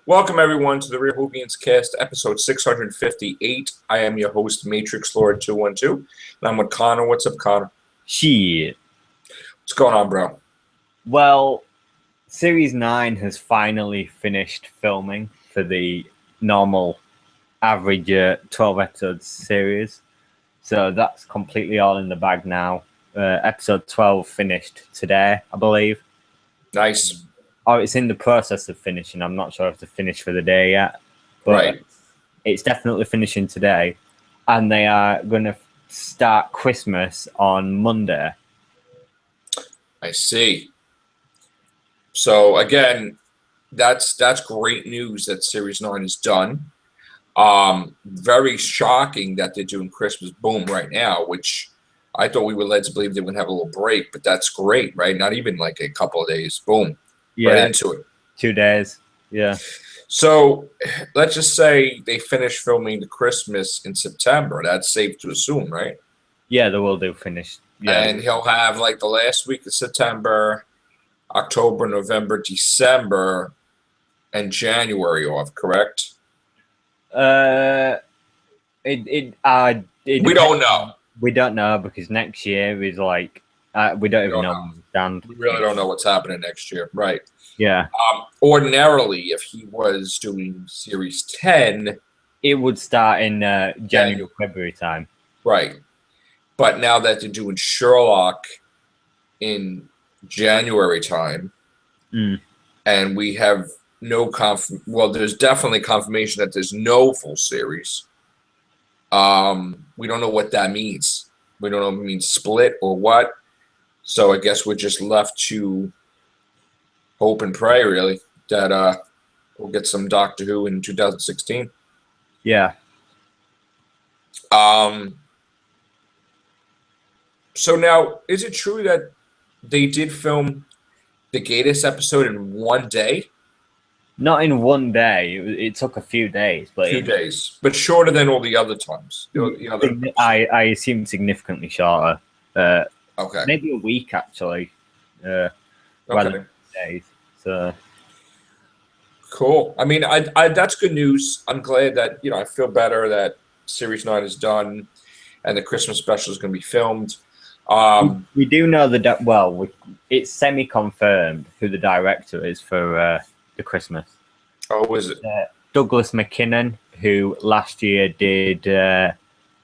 Welcome, everyone, to the Real Whovians cast, episode 658. I am your host, Matrix Lord 212, and I'm with Connor. What's up, Connor? Shit. What's going on, bro? Well, Series 9 has finally finished filming for the normal average 12 episodes series. So that's completely all in the bag now. Episode 12 finished today, I believe. Nice. Oh, it's in the process of finishing. I'm not sure if they're finished for the day yet. But Right. It's definitely finishing today. And they are going to start Christmas on Monday. I see. So, again, that's great news that Series 9 is done. Very shocking that they're doing Christmas boom right now, which I thought we were led to believe they would have a little break, but that's great, right? Not even like a couple of days. Boom. Yeah, right into it. 2 days. Yeah. So let's just say they finish filming the Christmas in September. That's safe to assume, right? Yeah, they will do finish. Yeah. And he'll have like the last week of September, October, November, December, and January off, correct? It We don't know. We don't know because next year is like we don't even know where we stand. We really don't know what's happening next year, right? Yeah. Ordinarily, if he was doing Series 10, it would start in January, February time. Right. But now that they're doing Sherlock in January time, and we have no well, there's definitely confirmation that there's no full series. We don't know what that means. We don't know if it means split or what. So I guess we're just left to hope and pray, really, that we'll get some Doctor Who in 2016. Yeah. So now, is it true that they did film the Gatiss episode in one day? Not in one day. It took a few days, but but shorter than all the other times. I assume significantly shorter. Okay. Maybe a week actually. Rather than days. So cool. I mean, I that's good news. I'm glad that I feel better that Series 9 is done, and the Christmas special is going to be filmed. We do know it's semi-confirmed who the director is for the Christmas. Oh, is it? Douglas McKinnon, who last year did,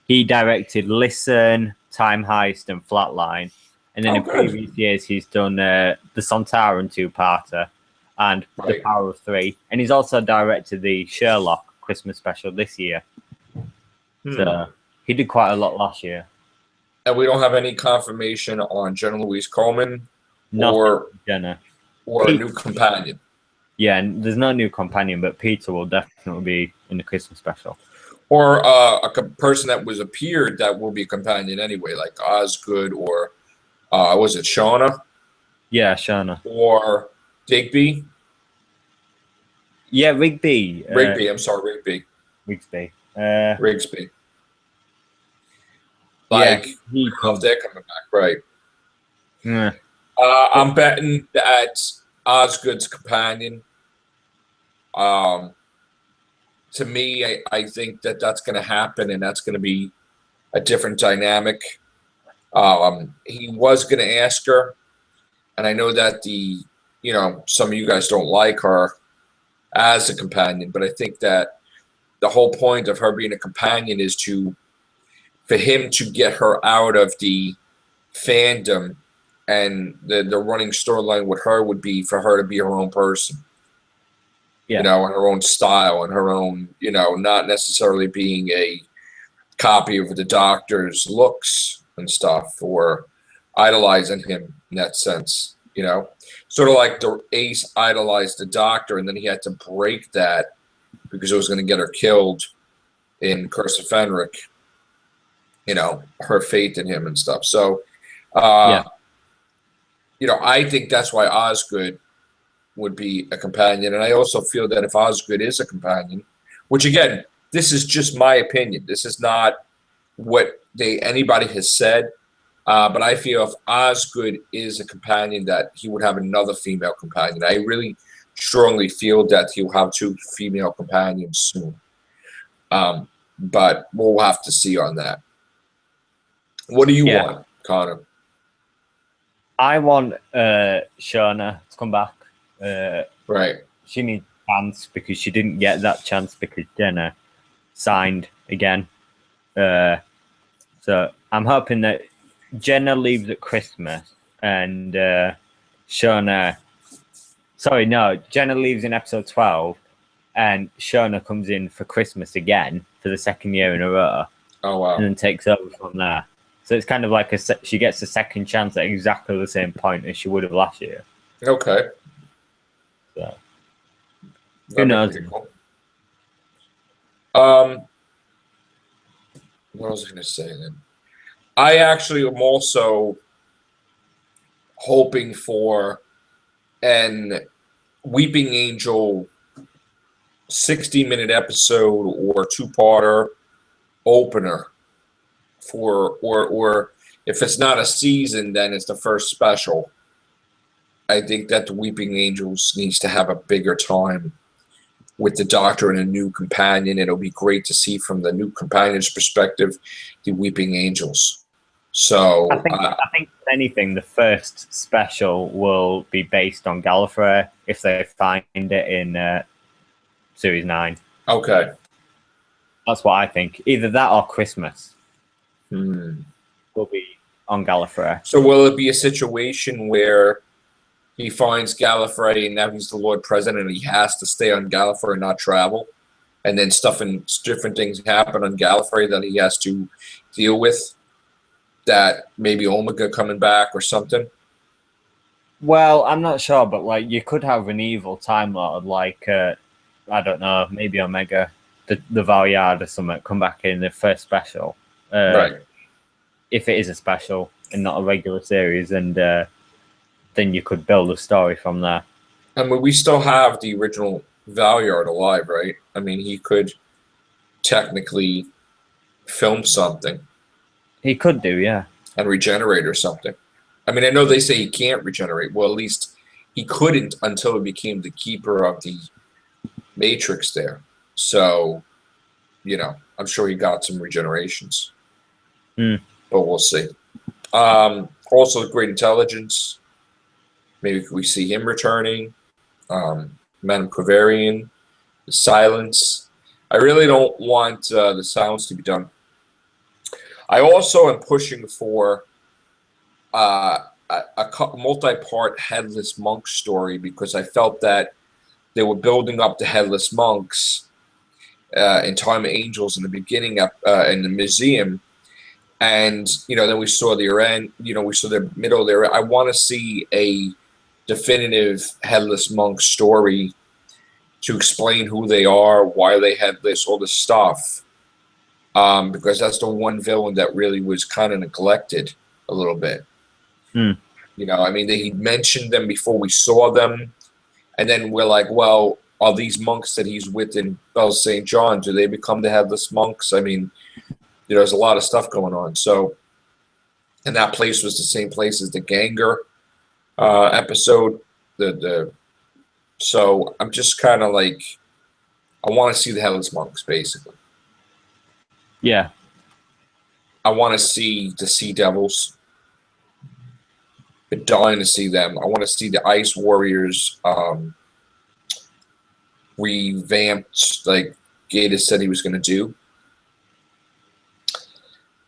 he directed Listen, Time Heist, and Flatline. And then in previous years, he's done the Sontaran two-parter and The Power of Three. And he's also directed the Sherlock Christmas special this year. So he did quite a lot last year. And we don't have any confirmation on Jenna Louise Coleman or Jenna or a new companion. Yeah, and there's no new companion, but Peter will definitely be in the Christmas special. Or a person that was appeared that will be a companion anyway, like Osgood or was it Shana? Yeah, Shana. Or Digby. Yeah, Rigby. Rigby. I'm sorry, Rigby. Rigsby. Rigsby. Like, if they're coming back, right? Yeah. I'm betting that Osgood's companion. To me, I think that that's going to happen, and that's going to be a different dynamic. He was going to ask her, and I know that some of you guys don't like her as a companion, but I think that the whole point of her being a companion is for him to get her out of the fandom, and the running storyline with her would be for her to be her own person. Yeah. And her own style and her own, not necessarily being a copy of the Doctor's looks and stuff or idolizing him in that sense, Sort of like the Ace idolized the Doctor and then he had to break that because it was going to get her killed in Curse of Fenric. Her faith in him and stuff. So, I think that's why Osgood would be a companion. And I also feel that if Osgood is a companion, which again, this is just my opinion. This is not what anybody has said. But I feel if Osgood is a companion, that he would have another female companion. I really strongly feel that he'll have 2 female companions soon. But we'll have to see on that. What do you want, Connor? I want Shana to come back. Right. She needs a chance because she didn't get that chance because Jenna signed again. So I'm hoping that Jenna leaves at Christmas and Shana. Sorry, no, Jenna leaves in episode 12 and Shana comes in for Christmas again for the second year in a row. Oh, wow. And then takes over from there. So it's kind of like she gets a second chance at exactly the same point as she would have last year. Okay. So That'd who knows? Cool. What was I going to say then? I actually am also hoping for an Weeping Angel 60-minute episode or 2-parter opener for, or if it's not a season, then it's the first special. I think that the Weeping Angels needs to have a bigger time with the Doctor and a new companion. It'll be great to see from the new companion's perspective the Weeping Angels. So I think if anything, the first special will be based on Gallifrey if they find it in Series 9. Okay. That's what I think. Either that or Christmas will be on Gallifrey. So will it be a situation where he finds Gallifrey and now he's the Lord President and he has to stay on Gallifrey and not travel? And then stuff and different things happen on Gallifrey that he has to deal with? That maybe Omega coming back or something? Well, I'm not sure, but like you could have an evil Time Lord, like I don't know, maybe Omega, the Valyard or something, come back in the first special. Right. If it is a special and not a regular series, and then you could build a story from there. I mean, we still have the original Valyard alive, right? I mean, he could technically film something. He could do, yeah. And regenerate or something. I mean, I know they say he can't regenerate. Well, at least he couldn't until he became the keeper of the Matrix there. So, you know, I'm sure he got some regenerations. But we'll see. Also, great intelligence. Maybe we see him returning. Madame Quaverian. The silence. I really don't want the silence to be done. I also am pushing for a multi-part Headless Monk story because I felt that they were building up the Headless Monks in Time of Angels in the beginning in the museum. And, you know, then we saw the end, you know, we saw the middle there. I want to see a definitive Headless Monk story to explain who they are, why they had this, all this stuff. Because that's the one villain that really was kind of neglected a little bit. You know, I mean, he mentioned them before we saw them. And then we're like, well, are these monks that he's with in Bell St. John, do they become the Headless Monks? I mean, you know, there's a lot of stuff going on. So, and that place was the same place as the Ganger episode. So I'm just kind of like, I want to see the Headless Monks, basically. Yeah. I want to see the Sea Devils. Been dying to see them. I want to see the Ice Warriors revamped, like Gatiss said he was going to do.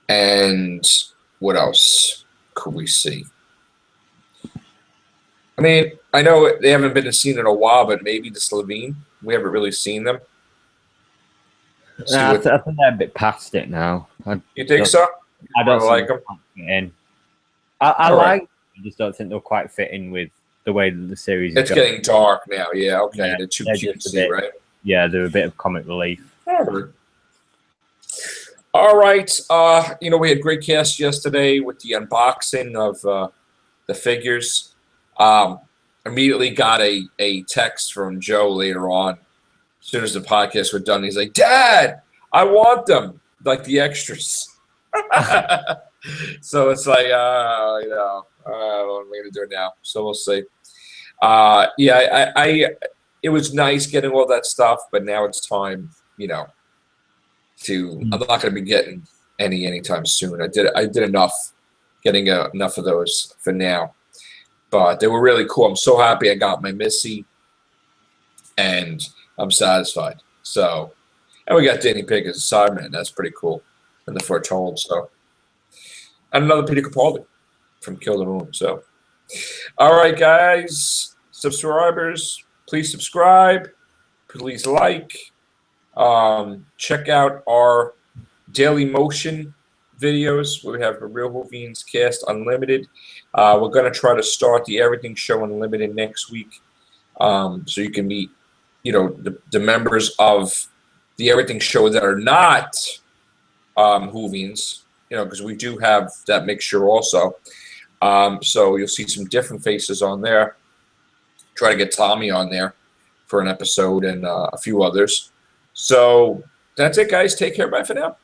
And what else could we see? I mean, I know they haven't been seen in a while, but maybe the Slovene. We haven't really seen them. I think they're a bit past it now. You think so? I don't like them. I like them. I just don't think they'll quite fit in with the way that the series is It's going. getting dark now. Yeah, okay. Yeah, They're too they're cutesy, right? Yeah, they're a bit of comic relief. All right. You know, we had a great cast yesterday with the unboxing of the figures. Immediately got a text from Joe later on. As soon as the podcast was done, he's like, Dad, I want them. Like the extras. So it's like, you know, what am I going to do now? So we'll see. Yeah, it was nice getting all that stuff, but now it's time, I'm not going to be getting anytime soon. I did enough, getting enough of those for now. But they were really cool. I'm so happy I got my Missy, and I'm satisfied. So, and we got Danny Pig as a sideman. That's pretty cool. And the Foretold. So, and another Peter Capaldi from Kill the Moon. So, all right, guys, subscribers, please subscribe. Please like. Check out our Daily Motion videos where we have the Real Whovians Cast Unlimited. We're going to try to start the Everything Show Unlimited next week, so you can meet, the members of the Everything Show that are not Whovians, because we do have that mixture also. So you'll see some different faces on there. Try to get Tommy on there for an episode and a few others. So that's it, guys. Take care. Bye for now.